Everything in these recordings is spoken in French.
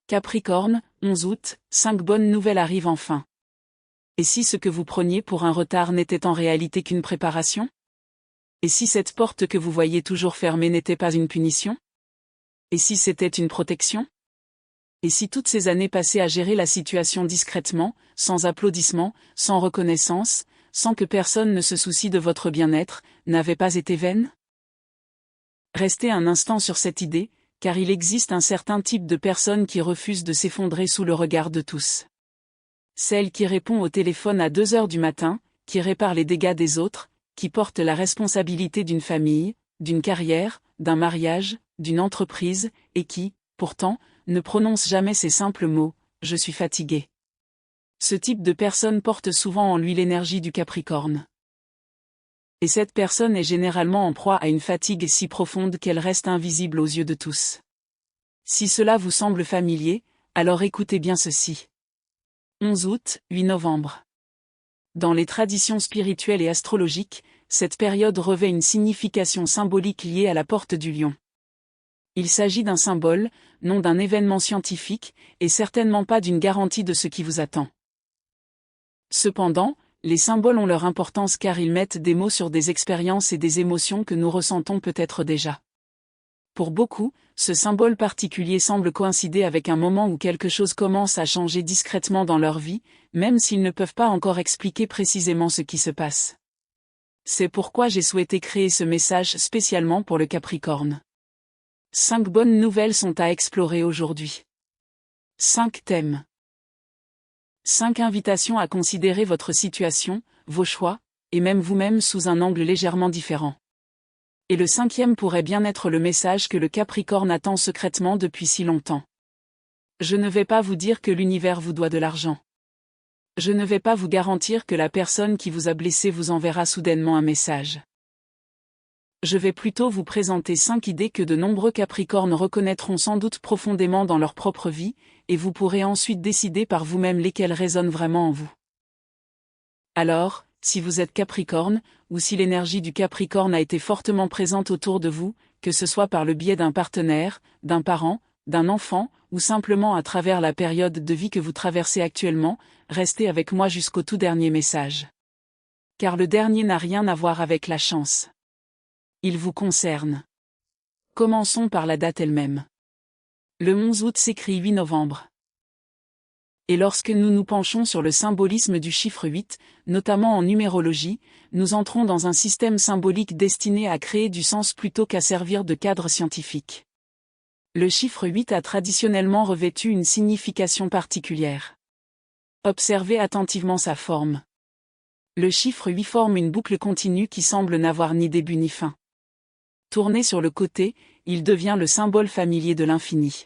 Capricorne, 11 août, 5 bonnes nouvelles arrivent enfin. Et si ce que vous preniez pour un retard n'était en réalité qu'une préparation? Et si cette porte que vous voyez toujours fermée n'était pas une punition? Et si c'était une protection? Et si toutes ces années passées à gérer la situation discrètement, sans applaudissements, sans reconnaissance, sans que personne ne se soucie de votre bien-être, n'avaient pas été vaines? Restez un instant sur cette idée, car il existe un certain type de personne qui refuse de s'effondrer sous le regard de tous. Celle qui répond au téléphone à 2 heures du matin, qui répare les dégâts des autres, qui porte la responsabilité d'une famille, d'une carrière, d'un mariage, d'une entreprise, et qui, pourtant, ne prononce jamais ces simples mots « je suis fatigué ». Ce type de personne porte souvent en lui l'énergie du Capricorne. Et cette personne est généralement en proie à une fatigue si profonde qu'elle reste invisible aux yeux de tous. Si cela vous semble familier, alors écoutez bien ceci. 11 août, 8 novembre. Dans les traditions spirituelles et astrologiques, cette période revêt une signification symbolique liée à la porte du lion. Il s'agit d'un symbole, non d'un événement scientifique, et certainement pas d'une garantie de ce qui vous attend. Cependant, les symboles ont leur importance car ils mettent des mots sur des expériences et des émotions que nous ressentons peut-être déjà. Pour beaucoup, ce symbole particulier semble coïncider avec un moment où quelque chose commence à changer discrètement dans leur vie, même s'ils ne peuvent pas encore expliquer précisément ce qui se passe. C'est pourquoi j'ai souhaité créer ce message spécialement pour le Capricorne. 5 bonnes nouvelles sont à explorer aujourd'hui. 5 thèmes. 5 invitations à considérer votre situation, vos choix, et même vous-même sous un angle légèrement différent. Et le 5e pourrait bien être le message que le Capricorne attend secrètement depuis si longtemps. Je ne vais pas vous dire que l'univers vous doit de l'argent. Je ne vais pas vous garantir que la personne qui vous a blessé vous enverra soudainement un message. Je vais plutôt vous présenter 5 idées que de nombreux Capricornes reconnaîtront sans doute profondément dans leur propre vie, et vous pourrez ensuite décider par vous-même lesquelles résonnent vraiment en vous. Alors, si vous êtes Capricorne, ou si l'énergie du Capricorne a été fortement présente autour de vous, que ce soit par le biais d'un partenaire, d'un parent, d'un enfant, ou simplement à travers la période de vie que vous traversez actuellement, restez avec moi jusqu'au tout dernier message. Car le dernier n'a rien à voir avec la chance. Il vous concerne. Commençons par la date elle-même. Le 11 août s'écrit 8 novembre. Et lorsque nous nous penchons sur le symbolisme du chiffre 8, notamment en numérologie, nous entrons dans un système symbolique destiné à créer du sens plutôt qu'à servir de cadre scientifique. Le chiffre 8 a traditionnellement revêtu une signification particulière. Observez attentivement sa forme. Le chiffre 8 forme une boucle continue qui semble n'avoir ni début ni fin. Tourné sur le côté, il devient le symbole familier de l'infini.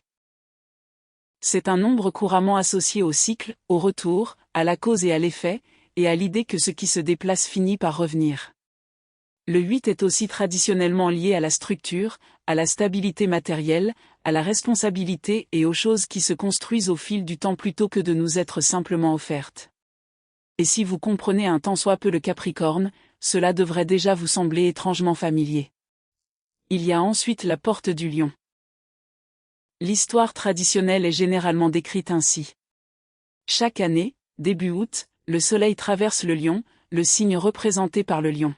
C'est un nombre couramment associé au cycle, au retour, à la cause et à l'effet, et à l'idée que ce qui se déplace finit par revenir. Le 8 est aussi traditionnellement lié à la structure, à la stabilité matérielle, à la responsabilité et aux choses qui se construisent au fil du temps plutôt que de nous être simplement offertes. Et si vous comprenez un tant soit peu le Capricorne, cela devrait déjà vous sembler étrangement familier. Il y a ensuite la porte du lion. L'histoire traditionnelle est généralement décrite ainsi. Chaque année, début août, le soleil traverse le lion, le signe représenté par le lion.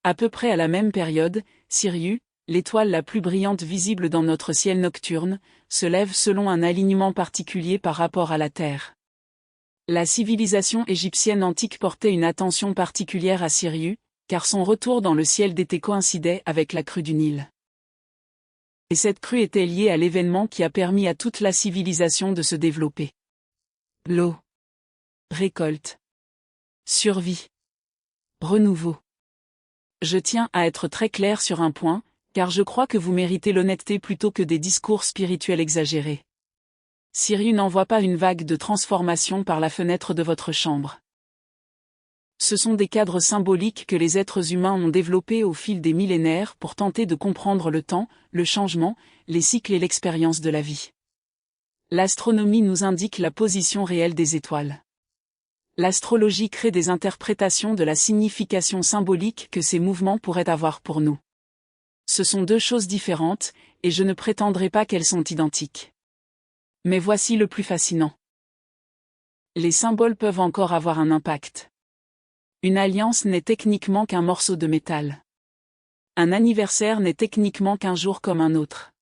À peu près à la même période, Sirius, l'étoile la plus brillante visible dans notre ciel nocturne, se lève selon un alignement particulier par rapport à la Terre. La civilisation égyptienne antique portait une attention particulière à Sirius, car son retour dans le ciel d'été coïncidait avec la crue du Nil. Et cette crue était liée à l'événement qui a permis à toute la civilisation de se développer. L'eau. Récolte. Survie. Renouveau. Je tiens à être très clair sur un point, car je crois que vous méritez l'honnêteté plutôt que des discours spirituels exagérés. Sirius n'envoie pas une vague de transformation par la fenêtre de votre chambre. Ce sont des cadres symboliques que les êtres humains ont développés au fil des millénaires pour tenter de comprendre le temps, le changement, les cycles et l'expérience de la vie. L'astronomie nous indique la position réelle des étoiles. L'astrologie crée des interprétations de la signification symbolique que ces mouvements pourraient avoir pour nous. Ce sont deux choses différentes, et je ne prétendrai pas qu'elles sont identiques. Mais voici le plus fascinant. Les symboles peuvent encore avoir un impact. Une alliance n'est techniquement qu'un morceau de métal. Un anniversaire n'est techniquement qu'un jour comme un autre.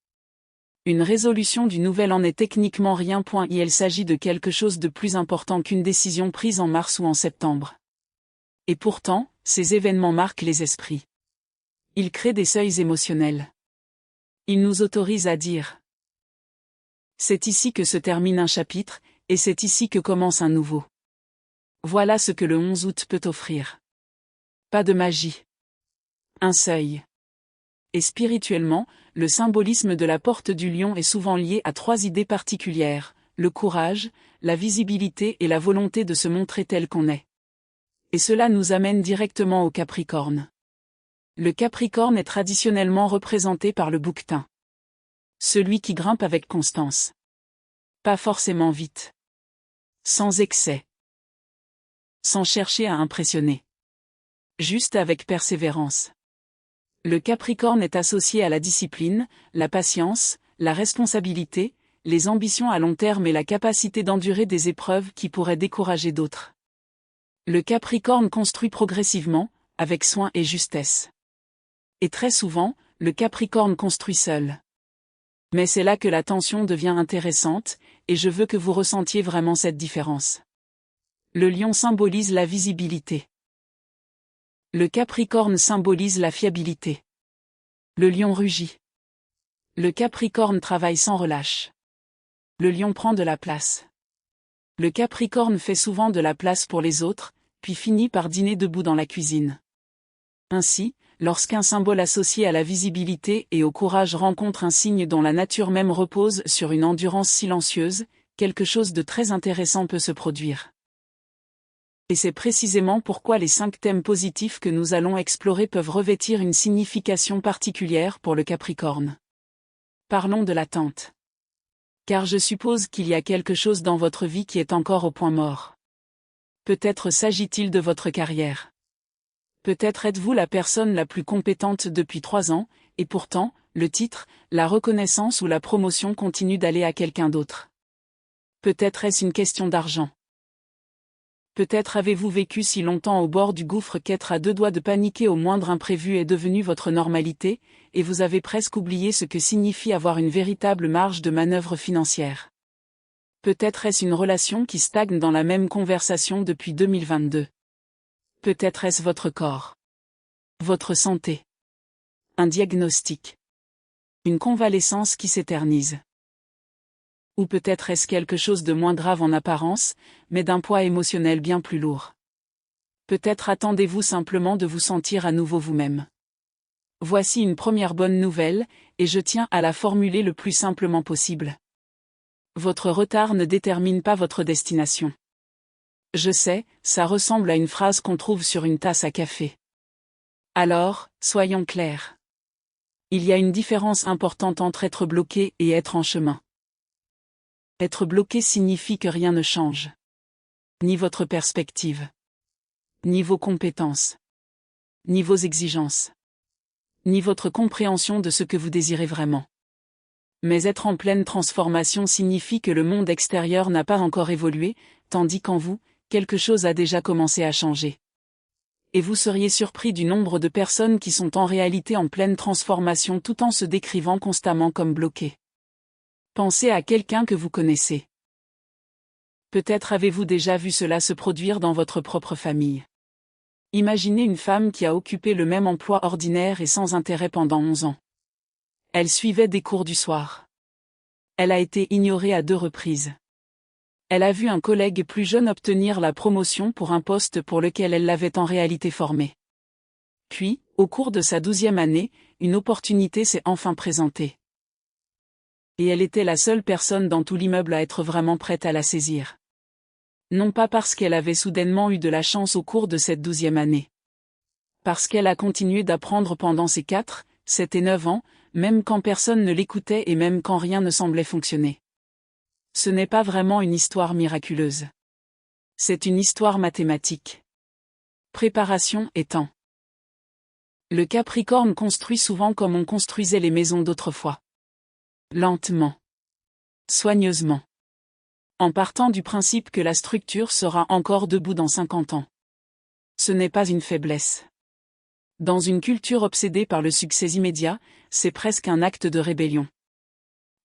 Une résolution du nouvel an n'est techniquement rien. Il s'agit de quelque chose de plus important qu'une décision prise en mars ou en septembre. Et pourtant, ces événements marquent les esprits. Ils créent des seuils émotionnels. Ils nous autorisent à dire: c'est ici que se termine un chapitre, et c'est ici que commence un nouveau. Voilà ce que le 11 août peut offrir. Pas de magie. Un seuil. Et spirituellement, le symbolisme de la porte du lion est souvent lié à 3 idées particulières: le courage, la visibilité et la volonté de se montrer tel qu'on est. Et cela nous amène directement au Capricorne. Le Capricorne est traditionnellement représenté par le bouquetin. Celui qui grimpe avec constance. Pas forcément vite. Sans excès. Sans chercher à impressionner. Juste avec persévérance. Le Capricorne est associé à la discipline, la patience, la responsabilité, les ambitions à long terme et la capacité d'endurer des épreuves qui pourraient décourager d'autres. Le Capricorne construit progressivement, avec soin et justesse. Et très souvent, le Capricorne construit seul. Mais c'est là que la tension devient intéressante, et je veux que vous ressentiez vraiment cette différence. Le lion symbolise la visibilité. Le Capricorne symbolise la fiabilité. Le lion rugit. Le Capricorne travaille sans relâche. Le lion prend de la place. Le Capricorne fait souvent de la place pour les autres, puis finit par dîner debout dans la cuisine. Ainsi, lorsqu'un symbole associé à la visibilité et au courage rencontre un signe dont la nature même repose sur une endurance silencieuse, quelque chose de très intéressant peut se produire. Et c'est précisément pourquoi les 5 thèmes positifs que nous allons explorer peuvent revêtir une signification particulière pour le Capricorne. Parlons de l'attente. Car je suppose qu'il y a quelque chose dans votre vie qui est encore au point mort. Peut-être s'agit-il de votre carrière. Peut-être êtes-vous la personne la plus compétente depuis 3 ans, et pourtant, le titre, la reconnaissance ou la promotion continue d'aller à quelqu'un d'autre. Peut-être est-ce une question d'argent. Peut-être avez-vous vécu si longtemps au bord du gouffre qu'être à 2 doigts de paniquer au moindre imprévu est devenu votre normalité, et vous avez presque oublié ce que signifie avoir une véritable marge de manœuvre financière. Peut-être est-ce une relation qui stagne dans la même conversation depuis 2022. Peut-être est-ce votre corps. Votre santé. Un diagnostic. Une convalescence qui s'éternise. Ou peut-être est-ce quelque chose de moins grave en apparence, mais d'un poids émotionnel bien plus lourd. Peut-être attendez-vous simplement de vous sentir à nouveau vous-même. Voici une première bonne nouvelle, et je tiens à la formuler le plus simplement possible. Votre retard ne détermine pas votre destination. Je sais, ça ressemble à une phrase qu'on trouve sur une tasse à café. Alors, soyons clairs. Il y a une différence importante entre être bloqué et être en chemin. Être bloqué signifie que rien ne change. Ni votre perspective. Ni vos compétences. Ni vos exigences. Ni votre compréhension de ce que vous désirez vraiment. Mais être en pleine transformation signifie que le monde extérieur n'a pas encore évolué, tandis qu'en vous, quelque chose a déjà commencé à changer. Et vous seriez surpris du nombre de personnes qui sont en réalité en pleine transformation tout en se décrivant constamment comme bloquées. Pensez à quelqu'un que vous connaissez. Peut-être avez-vous déjà vu cela se produire dans votre propre famille. Imaginez une femme qui a occupé le même emploi ordinaire et sans intérêt pendant 11 ans. Elle suivait des cours du soir. Elle a été ignorée à 2 reprises. Elle a vu un collègue plus jeune obtenir la promotion pour un poste pour lequel elle l'avait en réalité formé. Puis, au cours de sa 12e année, une opportunité s'est enfin présentée. Et elle était la seule personne dans tout l'immeuble à être vraiment prête à la saisir. Non pas parce qu'elle avait soudainement eu de la chance au cours de cette 12e année. Parce qu'elle a continué d'apprendre pendant ses 4, 7 et 9 ans, même quand personne ne l'écoutait et même quand rien ne semblait fonctionner. Ce n'est pas vraiment une histoire miraculeuse. C'est une histoire mathématique. Préparation et temps. Le Capricorne construit souvent comme on construisait les maisons d'autrefois. Lentement. Soigneusement. En partant du principe que la structure sera encore debout dans 50 ans. Ce n'est pas une faiblesse. Dans une culture obsédée par le succès immédiat, c'est presque un acte de rébellion.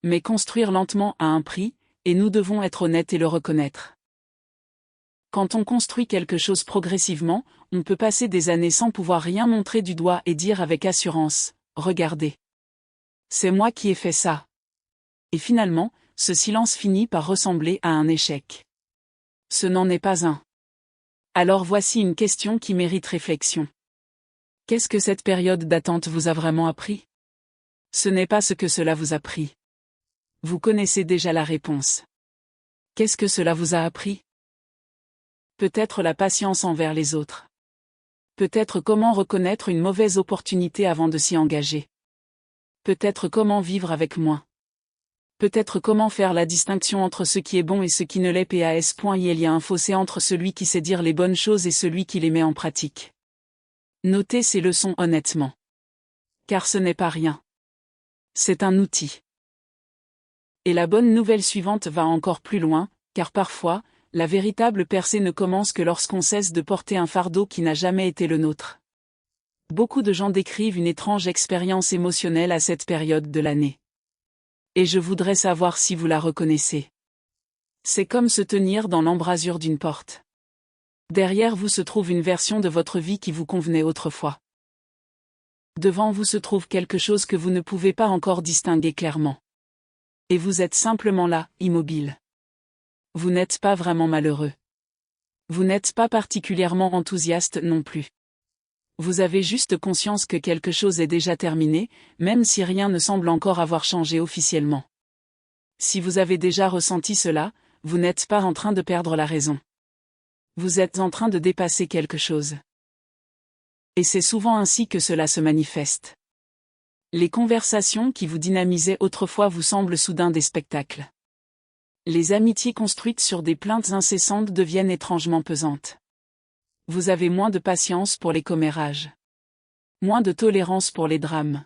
Mais construire lentement a un prix, et nous devons être honnêtes et le reconnaître. Quand on construit quelque chose progressivement, on peut passer des années sans pouvoir rien montrer du doigt et dire avec assurance, « Regardez. C'est moi qui ai fait ça. » Et finalement, ce silence finit par ressembler à un échec. Ce n'en est pas un. Alors voici une question qui mérite réflexion. Qu'est-ce que cette période d'attente vous a vraiment appris? Ce n'est pas ce que cela vous a pris. Vous connaissez déjà la réponse. Qu'est-ce que cela vous a appris? Peut-être la patience envers les autres. Peut-être comment reconnaître une mauvaise opportunité avant de s'y engager. Peut-être comment vivre avec moins. Peut-être comment faire la distinction entre ce qui est bon et ce qui ne l'est. Il y a un fossé entre celui qui sait dire les bonnes choses et celui qui les met en pratique. Notez ces leçons honnêtement. Car ce n'est pas rien. C'est un outil. Et la bonne nouvelle suivante va encore plus loin, car parfois, la véritable percée ne commence que lorsqu'on cesse de porter un fardeau qui n'a jamais été le nôtre. Beaucoup de gens décrivent une étrange expérience émotionnelle à cette période de l'année. Et je voudrais savoir si vous la reconnaissez. C'est comme se tenir dans l'embrasure d'une porte. Derrière vous se trouve une version de votre vie qui vous convenait autrefois. Devant vous se trouve quelque chose que vous ne pouvez pas encore distinguer clairement. Et vous êtes simplement là, immobile. Vous n'êtes pas vraiment malheureux. Vous n'êtes pas particulièrement enthousiaste non plus. Vous avez juste conscience que quelque chose est déjà terminé, même si rien ne semble encore avoir changé officiellement. Si vous avez déjà ressenti cela, vous n'êtes pas en train de perdre la raison. Vous êtes en train de dépasser quelque chose. Et c'est souvent ainsi que cela se manifeste. Les conversations qui vous dynamisaient autrefois vous semblent soudain des spectacles. Les amitiés construites sur des plaintes incessantes deviennent étrangement pesantes. Vous avez moins de patience pour les commérages. Moins de tolérance pour les drames.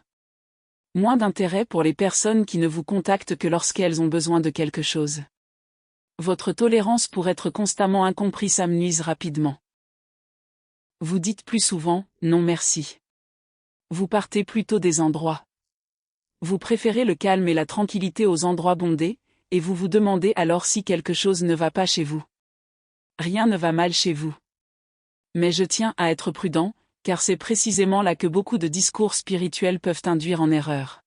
Moins d'intérêt pour les personnes qui ne vous contactent que lorsqu'elles ont besoin de quelque chose. Votre tolérance pour être constamment incompris s'amenuise rapidement. Vous dites plus souvent « non merci ». Vous partez plutôt des endroits. Vous préférez le calme et la tranquillité aux endroits bondés, et vous vous demandez alors si quelque chose ne va pas chez vous. Rien ne va mal chez vous. Mais je tiens à être prudent, car c'est précisément là que beaucoup de discours spirituels peuvent induire en erreur.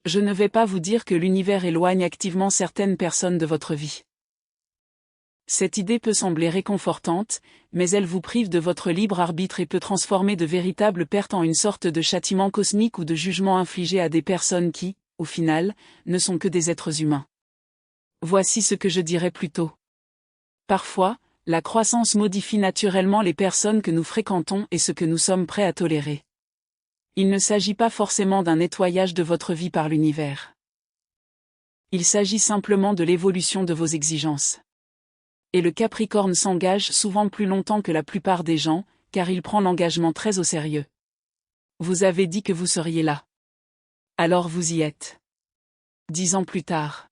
Je ne vais pas vous dire que l'univers éloigne activement certaines personnes de votre vie. Cette idée peut sembler réconfortante, mais elle vous prive de votre libre arbitre et peut transformer de véritables pertes en une sorte de châtiment cosmique ou de jugement infligé à des personnes qui, au final, ne sont que des êtres humains. Voici ce que je dirais plutôt. Parfois, la croissance modifie naturellement les personnes que nous fréquentons et ce que nous sommes prêts à tolérer. Il ne s'agit pas forcément d'un nettoyage de votre vie par l'univers. Il s'agit simplement de l'évolution de vos exigences. Et le Capricorne s'engage souvent plus longtemps que la plupart des gens, car il prend l'engagement très au sérieux. Vous avez dit que vous seriez là. Alors vous y êtes. 10 ans plus tard.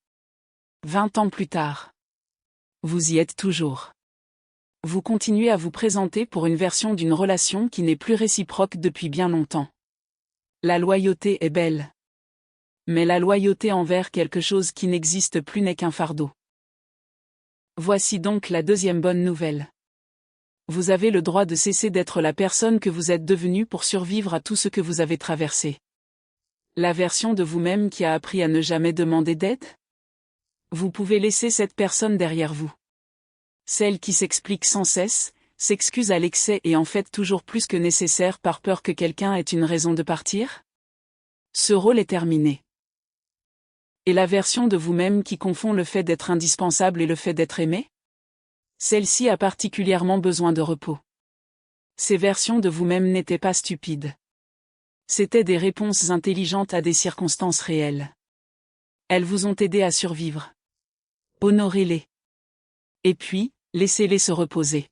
20 ans plus tard. Vous y êtes toujours. Vous continuez à vous présenter pour une version d'une relation qui n'est plus réciproque depuis bien longtemps. La loyauté est belle. Mais la loyauté envers quelque chose qui n'existe plus n'est qu'un fardeau. Voici donc la deuxième bonne nouvelle. Vous avez le droit de cesser d'être la personne que vous êtes devenue pour survivre à tout ce que vous avez traversé. La version de vous-même qui a appris à ne jamais demander d'aide? Vous pouvez laisser cette personne derrière vous. Celle qui s'explique sans cesse, s'excuse à l'excès et en fait toujours plus que nécessaire par peur que quelqu'un ait une raison de partir? Ce rôle est terminé. Et la version de vous-même qui confond le fait d'être indispensable et le fait d'être aimé? Celle-ci a particulièrement besoin de repos. Ces versions de vous-même n'étaient pas stupides. C'étaient des réponses intelligentes à des circonstances réelles. Elles vous ont aidé à survivre. Honorez-les. Et puis, laissez-les se reposer.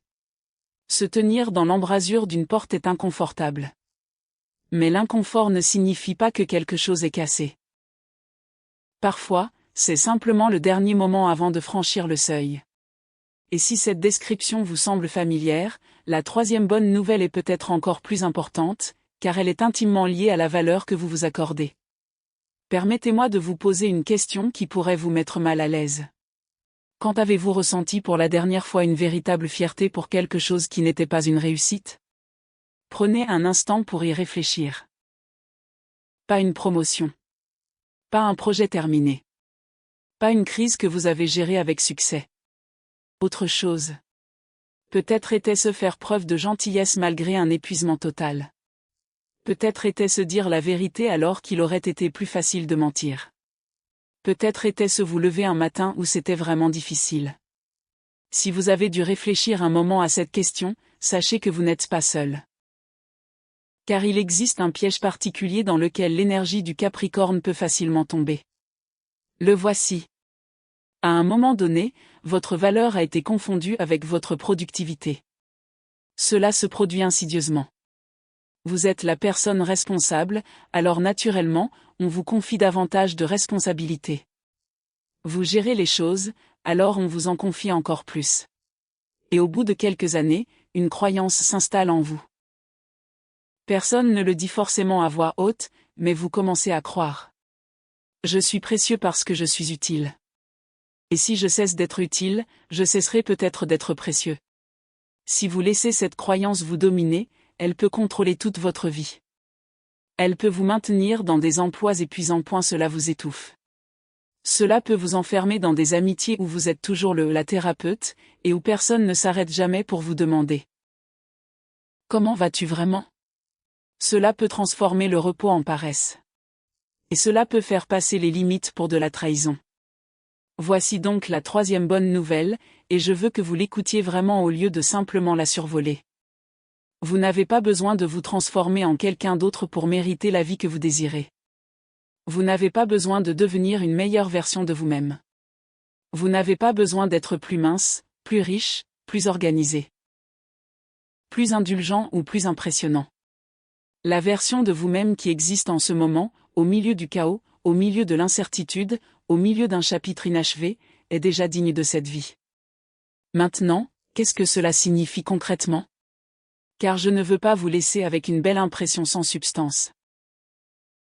Se tenir dans l'embrasure d'une porte est inconfortable. Mais l'inconfort ne signifie pas que quelque chose est cassé. Parfois, c'est simplement le dernier moment avant de franchir le seuil. Et si cette description vous semble familière, la troisième bonne nouvelle est peut-être encore plus importante, car elle est intimement liée à la valeur que vous vous accordez. Permettez-moi de vous poser une question qui pourrait vous mettre mal à l'aise. Quand avez-vous ressenti pour la dernière fois une véritable fierté pour quelque chose qui n'était pas une réussite? Prenez un instant pour y réfléchir. Pas une promotion. Pas un projet terminé. Pas une crise que vous avez gérée avec succès. Autre chose. Peut-être était-ce faire preuve de gentillesse malgré un épuisement total. Peut-être était-ce dire la vérité alors qu'il aurait été plus facile de mentir. Peut-être était-ce vous lever un matin où c'était vraiment difficile. Si vous avez dû réfléchir un moment à cette question, sachez que vous n'êtes pas seul. Car il existe un piège particulier dans lequel l'énergie du Capricorne peut facilement tomber. Le voici. À un moment donné, votre valeur a été confondue avec votre productivité. Cela se produit insidieusement. Vous êtes la personne responsable, alors naturellement, on vous confie davantage de responsabilités. Vous gérez les choses, alors on vous en confie encore plus. Et au bout de quelques années, une croyance s'installe en vous. Personne ne le dit forcément à voix haute, mais vous commencez à croire. Je suis précieux parce que je suis utile. Et si je cesse d'être utile, je cesserai peut-être d'être précieux. Si vous laissez cette croyance vous dominer, elle peut contrôler toute votre vie. Elle peut vous maintenir dans des emplois épuisants. Cela vous étouffe. Cela peut vous enfermer dans des amitiés où vous êtes toujours la thérapeute, et où personne ne s'arrête jamais pour vous demander. Comment vas-tu vraiment? Cela peut transformer le repos en paresse. Et cela peut faire passer les limites pour de la trahison. Voici donc la troisième bonne nouvelle, et je veux que vous l'écoutiez vraiment au lieu de simplement la survoler. Vous n'avez pas besoin de vous transformer en quelqu'un d'autre pour mériter la vie que vous désirez. Vous n'avez pas besoin de devenir une meilleure version de vous-même. Vous n'avez pas besoin d'être plus mince, plus riche, plus organisé, plus indulgent ou plus impressionnant. La version de vous-même qui existe en ce moment, au milieu du chaos, au milieu de l'incertitude, au milieu d'un chapitre inachevé, est déjà digne de cette vie. Maintenant, qu'est-ce que cela signifie concrètement? Car je ne veux pas vous laisser avec une belle impression sans substance.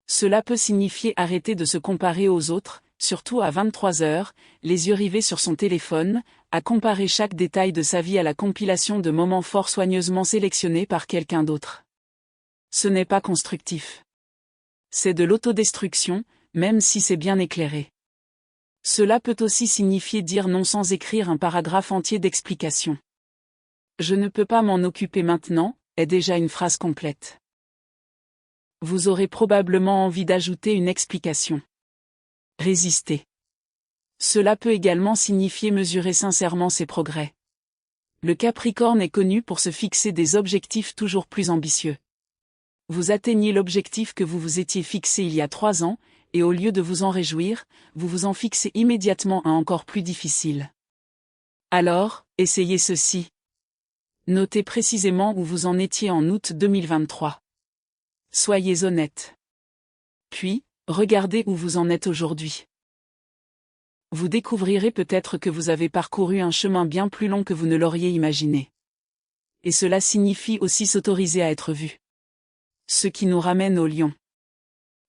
Cela peut signifier arrêter de se comparer aux autres, surtout à 23 heures, les yeux rivés sur son téléphone, à comparer chaque détail de sa vie à la compilation de moments forts soigneusement sélectionnés par quelqu'un d'autre. Ce n'est pas constructif. C'est de l'autodestruction, même si c'est bien éclairé. Cela peut aussi signifier dire non sans écrire un paragraphe entier d'explication. Je ne peux pas m'en occuper maintenant, est déjà une phrase complète. Vous aurez probablement envie d'ajouter une explication. Résister. Cela peut également signifier mesurer sincèrement ses progrès. Le Capricorne est connu pour se fixer des objectifs toujours plus ambitieux. Vous atteignez l'objectif que vous vous étiez fixé il y a 3 ans, et au lieu de vous en réjouir, vous vous en fixez immédiatement un encore plus difficile. Alors, essayez ceci. Notez précisément où vous en étiez en août 2023. Soyez honnête. Puis, regardez où vous en êtes aujourd'hui. Vous découvrirez peut-être que vous avez parcouru un chemin bien plus long que vous ne l'auriez imaginé. Et cela signifie aussi s'autoriser à être vu. Ce qui nous ramène au lion.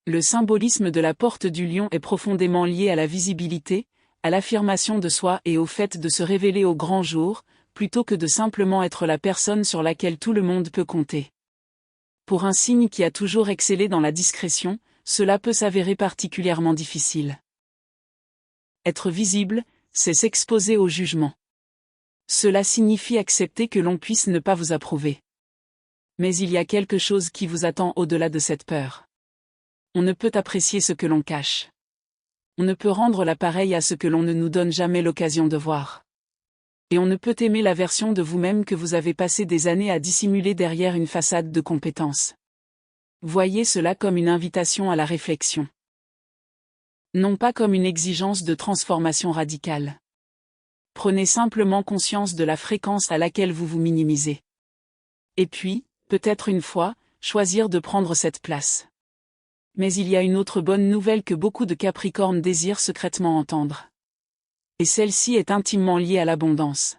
Le symbolisme de la porte du lion est profondément lié à la visibilité, à l'affirmation de soi et au fait de se révéler au grand jour, plutôt que de simplement être la personne sur laquelle tout le monde peut compter. Pour un signe qui a toujours excellé dans la discrétion, cela peut s'avérer particulièrement difficile. Être visible, c'est s'exposer au jugement. Cela signifie accepter que l'on puisse ne pas vous approuver. Mais il y a quelque chose qui vous attend au-delà de cette peur. On ne peut apprécier ce que l'on cache. On ne peut rendre l'appareil à ce que l'on ne nous donne jamais l'occasion de voir. Et on ne peut aimer la version de vous-même que vous avez passé des années à dissimuler derrière une façade de compétence. Voyez cela comme une invitation à la réflexion. Non pas comme une exigence de transformation radicale. Prenez simplement conscience de la fréquence à laquelle vous vous minimisez. Et puis, peut-être une fois, choisir de prendre cette place. Mais il y a une autre bonne nouvelle que beaucoup de Capricornes désirent secrètement entendre. Et celle-ci est intimement liée à l'abondance.